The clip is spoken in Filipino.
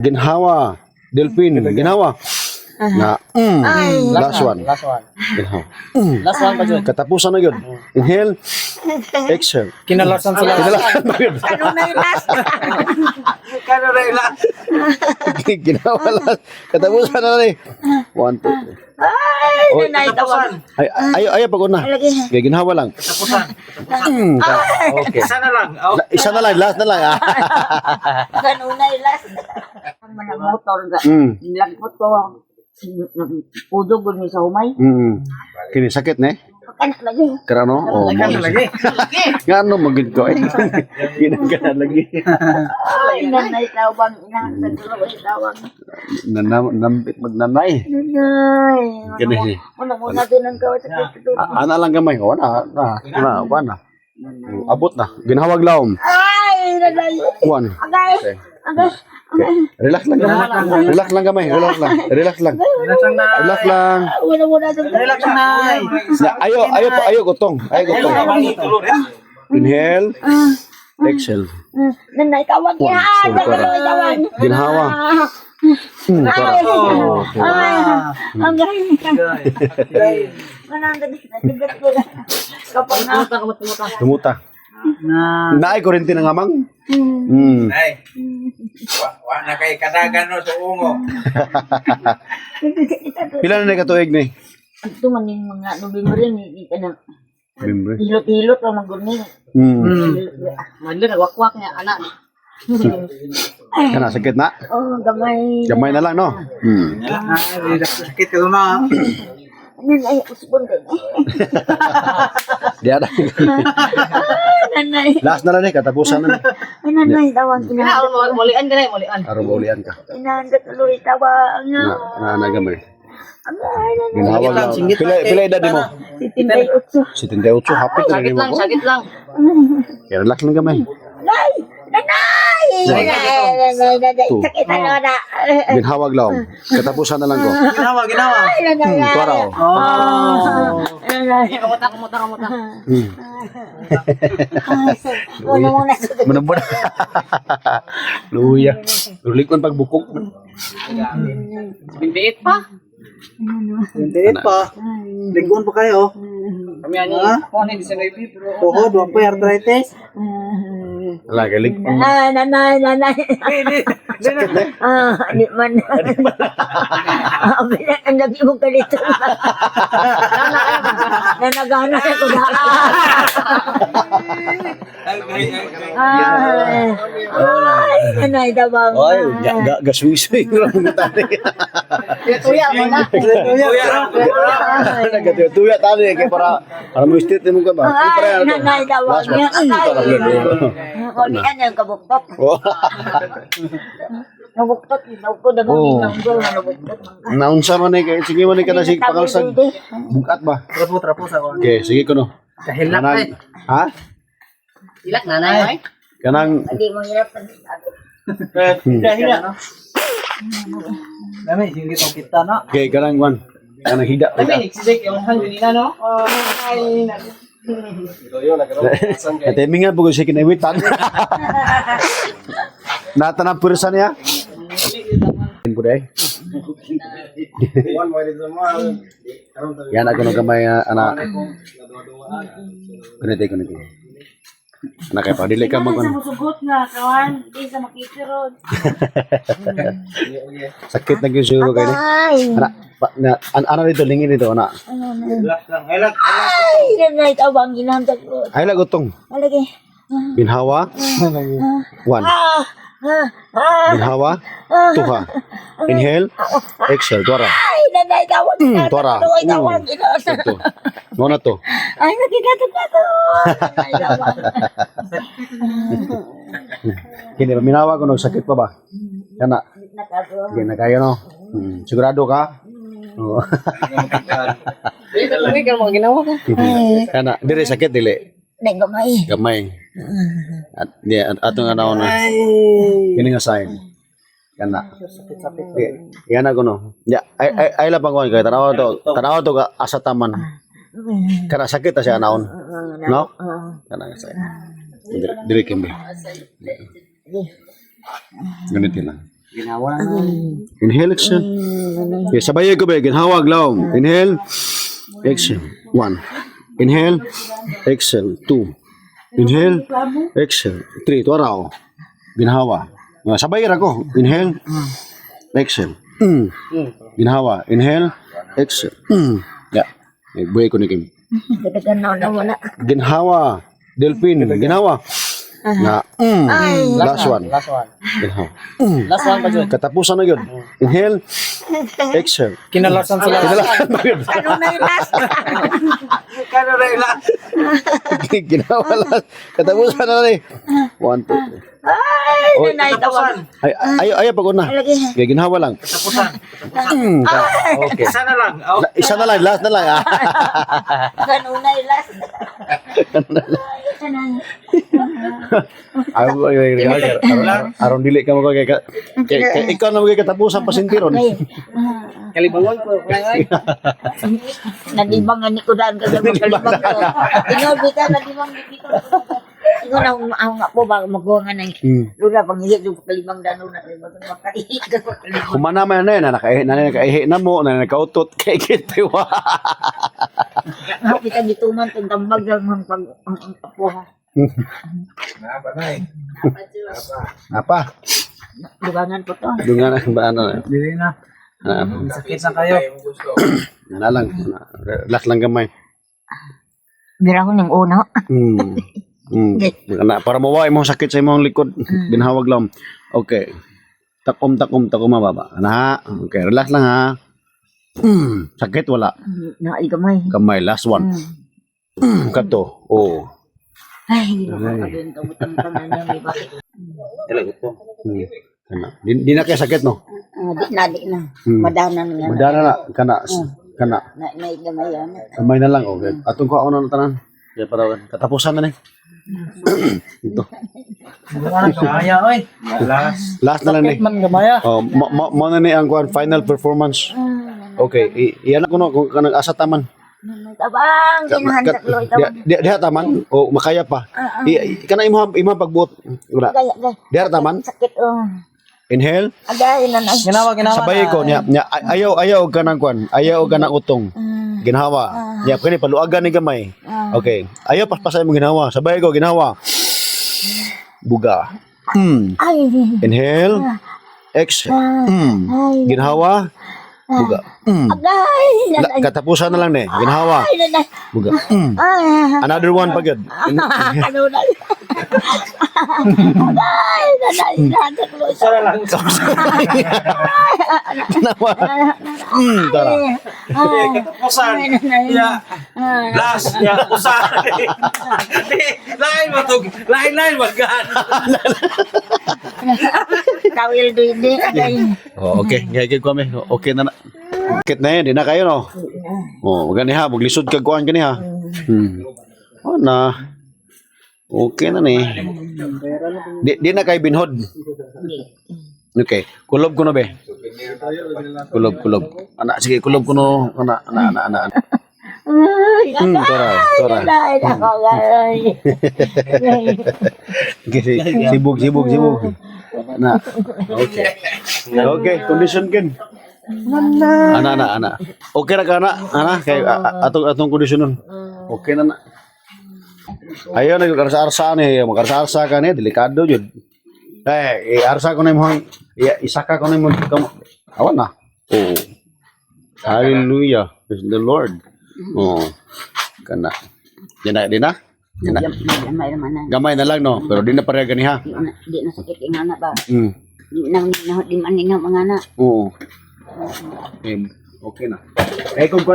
Ginhawa. Delphin. Ginhawa. Na. Last one. Last one. Ginhawa. Last one pa dyan. Katapusan na yun. Inhale. Exhale. Kinalasan sila. Kinalasan na yun. Ginawa lang. Katapusan na rin. 1, 2, 3. Ay, nanay tawag. Ayaw pag una. Okay, ginhawa lang. Katapusan. Okay. Isa na lang. Isa na lang, last na lang. Kanunay last. Mga motor ga. Nilagpot ko. Udog gud mi sa humay. Kini sakit ne? Kanak lagi. Karano? Oh, Lagi. ngano magid ko eh. Ginagana lagi. Ay, nanay tawag. Inahan sa dulo ay tawag. Nampit magnanay. Nanay. Kini. Una din ang gawin sa kito. Ana lang gamay. O na. Abot na. Ginhawag laom. Ay, nanay. 1. Agay. Agay. Relax lang gamay. Relax lang gamay. Relax lang. Relax lang. Relax lang. Una din. Relax na. Ayo gotong. Inhale. Exhale. Nanay tawag One, yan. sorry, Nanay tawag. Ginhawa. Agay. Manang tigat ko. Kapag na. Tumuta. Naay kuryente ng amang. Ay, wala kay kadagan no sa ungo. Pila na katuig ni? Ito man yung mga November ni kanang November. hilot-hilot ra maguni. Madlo nagwakwak niya anak. Kana sakit na. Oh, gamay. Gamay na lang no. Sakit ka na. Ano ay usbon din. Di ada. Nanay. Last na lang ni katapusan na ni. Ay nanay tawag inahan. Mulian ka na, mulian. Araw maulian ka. Inahan ka tuloy tawag nga. Na gamay. Ay nanay. Ginawag lang. Pila edad mo? 78. 78 hapit na rin mo. Sakit lang. Kaya relax lang gamay. Nay! Nanay! Nanay! Sakit na. Ginhawag lang. Katapusan na lang ko. Ginawa. Ay nanay. Tuwaraw. Nanay. Kamuta. Muna sa Manambon. Luya. Lulikon pagbukok. Bintiit pa. Bintiit pa. Ligon pa kayo. Kami ani. Kung hindi sa baby, pero tuhod, wag pa arthritis. Wala galig. Nanay. Sakit na. Di man. Ang lagi mong kalito. Nanagana ko na. Ay, nanay dabang. Ay, gaswiswi. Tuya mo na. Tuya tadi kaya para mo istit mo ka ba? Ay, nanay dabang. Kulian yung kabuktot. Nabuktot. Ko nabuktot. Nabuktot. Naunsa man kay sige man ka na sig pakalsag. Bukat ba? Trapo sa kon. Okay, sige ko no. Kahilak Kanang, ha? Hilak nanay. Kanang Hindi mo hirap. Hila. Dami, hindi tong kita na. okay, kanang one. Kanang hida. Dami, nagsisik yung kanina no. Ay, Timing nga bugo siya kinawitan. Natanang pursa niya. Buday. Yan ako ng kamay anak. Kuniti. Anak kay pa dili ka mag Sugot nga, kawan. Hindi sa makikirod. sakit na gyud siguro kay ni. Anak, ano dito lingin dito anak. Ay, nanay tabang ginamdag ko. Ay lagotong. Alagi. Binhawa. 1. Binhawa. 2. Inhale. Exhale. Tuara. Ay, nanay tawag. Tuara. Ay, tawag. Ito. Ano na to? Ay, nakigatag ka to. Nanay tawag. Kini ba minawa ko no sakit pa ba? Kana. Sige na kayo no. Sigurado ka? Oo. Hindi ka mo ginawa ka. Kana, dire sakit dili. Naggamay. Gamay. At atong ano na. Kini nga sign. Kana. Yan ako no. Ya ay labang ko kay tanaw to ka asa taman. Kana sakit ta siya naon. No? Kana nga sign. Dire kembe. Ganito lang. Ginawa. Inhale, exhale. Okay, sabayan ko ba? Ginhawag lang. Inhale, exhale. 1. Inhale, exhale. 2. Inhale, exhale. 3. Ito araw. Ginhawa. Sabayan ako. Inhale, exhale. Ginhawa. Inhale, exhale. Yeah. Buhay ko ni Kim. Ganaw na wala. Ginhawa. Delphin. Ginhawa. Na. Last one. Ginhawa. Last one pa dyan. Katapusan na yun. Inhale, exhale. Kinalasan sila. Kanunay last. Ginawa lang. Katapusan na rin. 1, 2, 3. Ay, nanay tawag. Ay, pag una. Lagi. Okay, ginawa lang. Okay. Isa na lang. Oh. Isa na lang, last na lang. Kanunay last. Aron dili ka mo kay ikaw na magay katapusan pa sintiron. Kalibangon ko. Nalibangan ni Kudan ka sa kalibang ko. Inobi ka, nalibang dito. Ingon ang nga po ba magbuha na lula pang hihit yung kalibang dano na makaihi ka sa kalibang. Kumana man na yan, nakaihi na mo, nakautot kay kitiwa. Kita gituman tong tambag lang ang pag ang apuha. Napa na eh. Apa? Dugangan ko to. Dungan ba ano? Dili na. Sakit na kayo. Yung gusto. Na lang. Last lang gamay. Gira ko ng una. Para mawai mo sakit sa imong likod. Ginhawag lang. Okay. Takom mababa. Na. Okay, relax lang ha. Sakit wala. Naigamay. Kamay, last one. Kato. Oh. Ay, nakakadun ka butang-tangan niya may bakit. Talaga po. Di na kaya sakit no? Di na. Madana na yan. Madana na kana. Naigamay yan. Kamay na lang okay. Atong ko ako na tanan. Kaya para katapusan na ni. Ito. Gamaya oy. Last na lang ni. Man gamaya. Oh, mo na ni ang kuan final performance. Okay, iyan ko no kung kanang asa taman. Tabang, kinahansak lo tabang. Diha taman o makaya pa. Kana imong pagbuot. Wala. Gaya. Diha taman. Sakit oh. Inhale. Agay na na. Ginawa Sabay ko niya ayaw ka nang kuan. Ayaw ka nang utong. Ginhawa. Niya pwede paluagan ni gamay. Okay. Ayaw paspasay mo ginhawa. Sabay ko ginhawa. Buga. Ay. Inhale. Exhale. Ginhawa. Buga. Agay na na. Katapusan na lang ni. Ginhawa. Ay na na. Buga. Ay. Another one pagod. Ano na. Agay na na. Kinahansak lo. Isa na lang. Ginawa. Tara. Katapusan. Ya. Last. Ya. Usan. Lain matug. Lain magan. Kawil di agay. Oh, okay. Gagawin ko kami. Okay na na. Bakit na yun? Di na kayo, no? Oh, gani ha. Maglisod ka kuhan gani ha. Oh, na. Okay na ni. Di na kayo binhod. Okay. Kulob ko na be. Kulob. Anak, sige, kulob ko no. Anak. Tora. Okay, sibuk. Na. Okay, condition kin. Ana. Okay na ka ana kay atong kondisyon nun. Okay na. Ayaw na karsa-arsa ni, makarsa-arsa ka ni, delikado jud. Arsa ko na mo, isaka ko na mo awan na. Oh. Hallelujah. Praise the Lord. Oh. Kana. Di na. Gamay na lang no, pero di na pareha gani ha. Di na sakit yung anak ba? Mm. Di man mga anak. Oo. Okay na. Kung